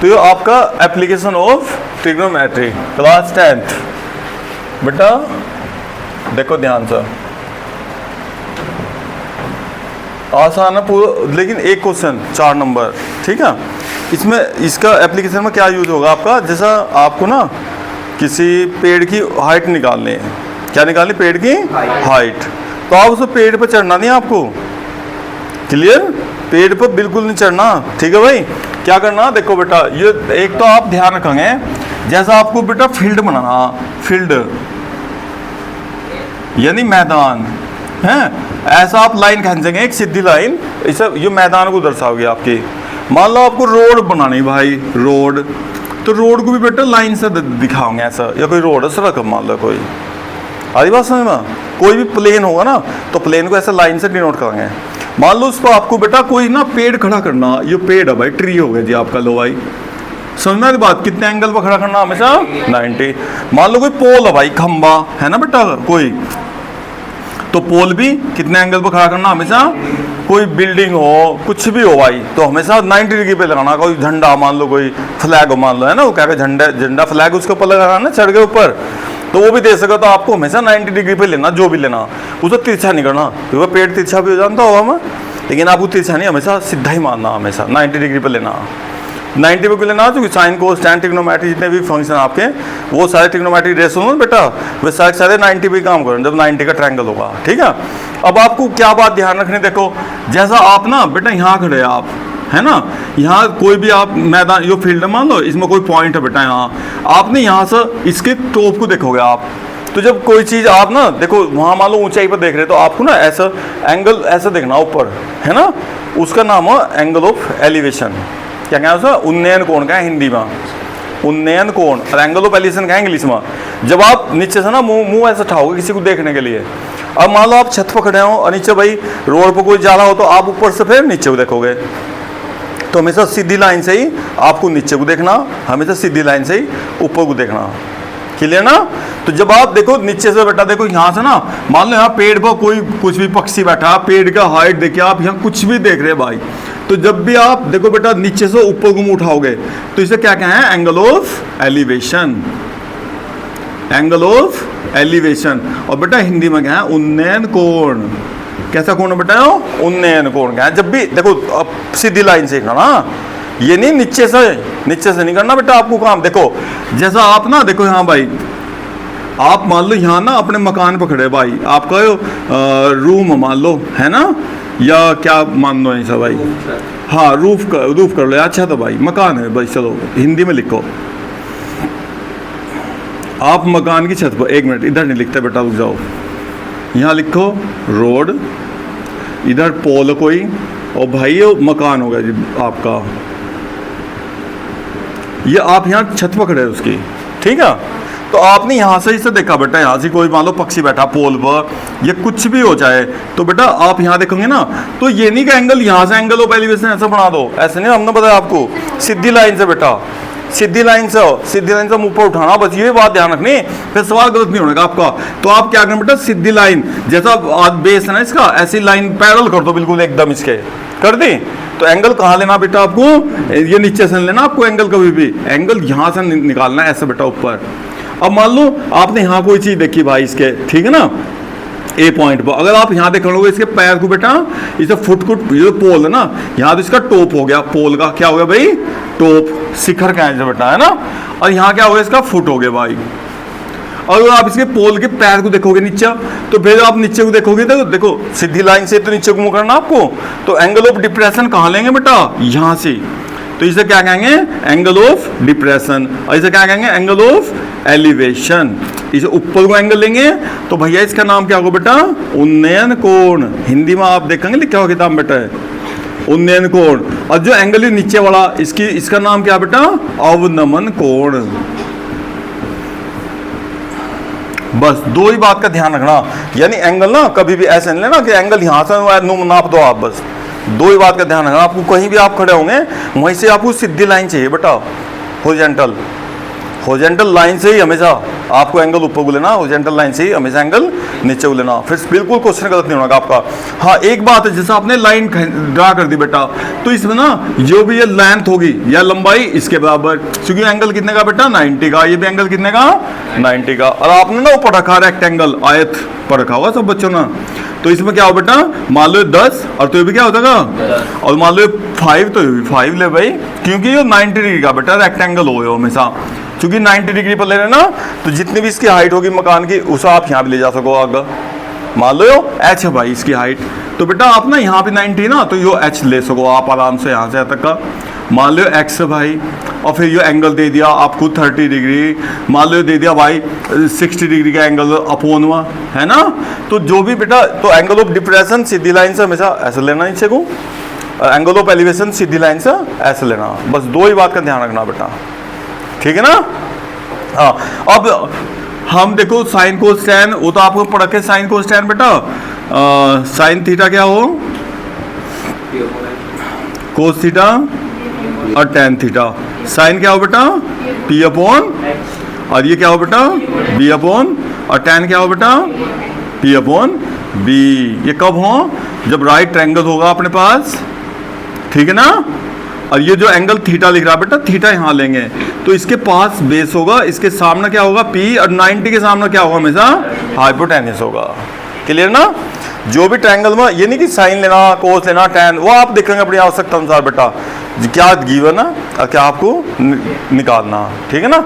तो ये आपका application of trigonometry class 10th। बेटा देखो ध्यान से, आसान है पूरा, लेकिन एक क्वेश्चन 4 नंबर, ठीक है। इसमें इसका एप्लीकेशन में क्या यूज होगा आपका, जैसा आपको ना किसी पेड़ की हाइट निकालनी है, क्या निकालनी, पेड़ की हाइट, तो आप उस पेड़ पर चढ़ना नहीं आपको, क्लियर, पेड़ पर बिल्कुल नहीं चढ़ना, ठीक है भाई। क्या करना, देखो बेटा ये एक तो आप ध्यान रखेंगे, जैसा आपको बेटा फील्ड बनाना, फील्ड यानी मैदान है, ऐसा आप लाइन खींचेंगे एक सीधी लाइन, इसे ये मैदान को दर्शाओगे आपकी। मान लो आपको रोड बनानी भाई, रोड, तो रोड को भी बेटा लाइन से दिखाओगे ऐसा, या कोई रोड है सड़क मान लो कोई, आधी बात समझ में, कोई भी प्लेन होगा ना तो प्लेन को ऐसा लाइन से डिनोट करेंगे। मान लो उसको आपको बेटा कोई ना पेड़ खड़ा करना, ये पेड़ है भाई, ट्री हो गया जी आपका, लो भाई समझ में आ रही बात, कितने एंगल पर खड़ा करना हमेशा 90। मान लो कोई पोल है भाई, खंबा है ना बेटा कोई, तो पोल भी कितने एंगल पर खड़ा करना हमेशा, कोई बिल्डिंग हो कुछ भी हो भाई तो हमेशा 90 डिग्री पे लगाना। कोई झंडा मान लो, कोई फ्लैग मान लो, है ना, वो क्या कहते झंडा फ्लैग उसके ऊपर लगाना ना चढ़ के ऊपर, तो वो भी दे सका, तो आपको हमेशा 90 डिग्री पे लेना, जो भी लेना उसको तिरछा नहीं करना, क्योंकि पेड़ तिरछा भी हो जानता होगा मैं, लेकिन आपको तिरछा नहीं, हमेशा सीधा ही मानना, हमेशा 90 डिग्री पे लेना, 90 पे लेना। तो साइन कोस टैन ट्रिग्नोमेट्री जितने भी फंक्शन आपके, वो सारे ट्रिग्नोमेट्री रेशो ना बेटा, वे सारे सारे 90 पे काम करें जब 90 का ट्रायंगल होगा, ठीक है। अब आपको क्या बात ध्यान रखनी, देखो जैसा आप ना बेटा यहाँ खड़े हैं आप, है ना, यहाँ कोई भी आप मैदान, यो फील्ड मान लो, इसमें कोई पॉइंट है बेटा, यहाँ आपने यहाँ से इसके टॉप को देखोगे आप, तो जब कोई चीज़ आप ना देखो वहाँ मान लो ऊंचाई पर देख रहे तो आपको ना ऐसा एंगल ऐसा देखना ऊपर, है ना, उसका नाम है एंगल ऑफ एलिवेशन। क्या कहना है उसका, उन्नयन कोण का है हिंदी में, उन्नयन कोण, और एंगल ऑफ एलिवेशन का है इंग्लिश में। जब आप नीचे से ना मुंह ऐसा उठाओगे किसी को देखने के लिए, अब मान लो आप छत पर खड़े हो और नीचे भाई रोड पर कोई जा रहा हो, तो आप ऊपर से फिर नीचे को देखोगे, तो हमेशा सीधी लाइन से ही आपको नीचे को देखना, हमेशा सीधी लाइन से ही ऊपर को देखना, क्लियर ना। तो जब आप देखो नीचे से बेटा, देखो यहाँ से ना मान लो यहाँ पेड़ पर कोई कुछ भी पक्षी बैठा, पेड़ का हाइट देखिए आप, यहाँ कुछ भी देख रहे हैं भाई, तो जब भी आप देखो बेटा नीचे से ऊपर को मुंह उठाओगे तो इसे क्या कहते हैं, angle of elevation, angle of elevation. और बेटा हिंदी में क्या है, उन्नयन कोण। कैसा कोण है बेटा, उन्नयन कोण क्या है। जब भी देखो अब सीधी लाइन से करना, ये नहीं नीचे से नहीं करना बेटा आपको काम। देखो जैसा आप ना देखो यहाँ भाई, आप मान लो यहाँ ना अपने मकान पर खड़े भाई, आपका रूम मान लो, है ना, या क्या मान लो ऐसा भाई, हाँ रूफ कर लो, अच्छा तो भाई मकान है भाई, चलो हिंदी में लिखो आप मकान की छत पर, एक मिनट इधर नहीं लिखते बेटा, रुक जाओ, यहाँ लिखो रोड, इधर पोल कोई, और भाई ये मकान होगा जी आपका, ये आप यहाँ छत पर खड़े हैं उसकी, ठीक है। तो आपने यहाँ से इसे देखा बेटा, यहाँ से कोई मान लो पक्षी बैठा पोल पर, ये कुछ भी हो जाए तो बेटा आप यहाँ देखोगे ना, तो ये नहीं का एंगल यहाँ से एंगल ऑफ एलिवेशन ऐसा बना दो, ऐसे नहीं, हमने बताया आपको सीधी लाइन से बेटा, सीधी लाइन से मुंह पर उठाना, बस ये बात ध्यान रखनी, फिर सवाल गलत नहीं होगा आपका। तो आप क्या करें बेटा, सीधी लाइन जैसा बेस है ना इसका, ऐसी लाइन पैरेलल कर दो बिल्कुल एकदम, इसके कर दी। तो एंगल कहाँ लेना बेटा आपको, ये नीचे से लेना आपको एंगल, कभी भी एंगल यहाँ से निकालना है ऐसे बेटा ऊपर। अब मान लो आपने यहाँ कोई चीज देखी भाई इसके, ठीक है ना, ए पॉइंट पर, अगर आप यहाँ देख लोगे इसके पैर को बेटा, इसे फुट ये पोल है ना, यहाँ तो इसका टॉप हो गया, पोल का क्या हो गया भाई, टॉप, शिखर का है बेटा, है ना, और यहाँ क्या हो गया इसका फुट हो गया भाई। और अगर आप इसके पोल के पैर को देखोगे नीचे, तो फिर आप नीचे को देखोगे तो देखो सीधी लाइन से तो नीचे को मुंह करना आपको, तो एंगल ऑफ डिप्रेशन कहाँ लेंगे बेटा, यहाँ से, तो इसे क्या कहेंगे, एंगल ऑफ डिप्रेशन, और इसे क्या कहेंगे, एंगल ऑफ एलिवेशन। इसे ऊपर को एंगल लेंगे तो भैया इसका नाम क्या होगा बेटा, उन्नयन कोण। हिंदी में आप देखेंगे लिखा होगा किताब बेटा, उन्नयन कोण। और जो एंगल है नीचे वाला, इसका नाम क्या बेटा, अवनमन कोण। बस दो ही बात का ध्यान रखना, यानी एंगल ना कभी भी ऐसे नहीं लेना कि एंगल यहाँ से नाप दो आप, बस दो ही बात का ध्यान रखना। आपको कहीं भी आप खड़े होंगे वहीं से आपको सीधी लाइन चाहिए बेटा, हॉरिजॉन्टल लाइन से ही हमेशा आपको एंगल ऊपर को लेना, हॉरिजॉन्टल लाइन से ही हमेशा एंगल नीचे को लेना, फिर बिल्कुल क्वेश्चन गलत नहीं होगा आपका। हाँ एक बात है, जैसे आपने लाइन ड्रा कर दी बेटा, तो इसमें ना जो भी ये लेंथ होगी या लंबाई इसके बराबर, क्योंकि एंगल कितने का बेटा 90 का, ये भी एंगल कितने का 90 का। और आपने ना ऊपर रखा रेक्टेंगल, आयत पर रखा हुआ सब बच्चों ने, तो इसमें क्या हो बेटा, मान लो 10 और तो ये भी क्या हो जाएगा, और मान लो 5 तो ये भी 5 ले भाई, क्योंकि ये 90 डिग्री का बेटा रेक्टेंगल हो हमेशा, क्योंकि 90 डिग्री पर ले रहे ना, तो जितनी भी इसकी हाइट होगी मकान की उसे आप यहाँ भी ले जा सको आगे। मान लो h है भाई इसकी हाइट, तो बेटा आप ना यहाँ पे 90 ना, तो यो h ले सको आप आराम से यहाँ से यहाँ तक का। मान लो x है भाई, और फिर ये एंगल दे दिया आपको 30 डिग्री, मान लो दे दिया भाई 60 डिग्री का एंगल अपोन हुआ है ना। तो जो भी बेटा, तो angle of depression Sidhi line से हमेशा ऐसे लेना नीचे को, angle of elevation Sidhi line से ऐसे लेना, बस दो ही बात का ध्यान रखना बेटा, ठीक है ना। हाँ अब हम देखो साइन कोस टैन, वो तो आपको पढ़ के साइन कोस टैन बेटा, साइन थीटा क्या हो, कोस थीटा और टैन थीटा। साइन क्या हो बेटा P अपॉन, और ये क्या हो बेटा B अपॉन, और टैन क्या हो बेटा P अपॉन B। ये कब हो, जब राइट ट्रायंगल होगा अपने पास, ठीक है ना। और ये जो एंगल थीटा लिख रहा है बेटा, थीटा यहाँ लेंगे तो इसके पास बेस होगा, इसके सामने क्या होगा P, और 90 के सामने क्या होगा हमेशा हाइपोटेन्यूस होगा। क्लियर ना। जो भी ट्रायंगल में, ये नहीं कि साइन लेना कोस लेना टैन, वो आप देखेंगे अपनी आवश्यकता अनुसार बेटा क्या गिवन है और क्या आपको निकालना, ठीक है ना।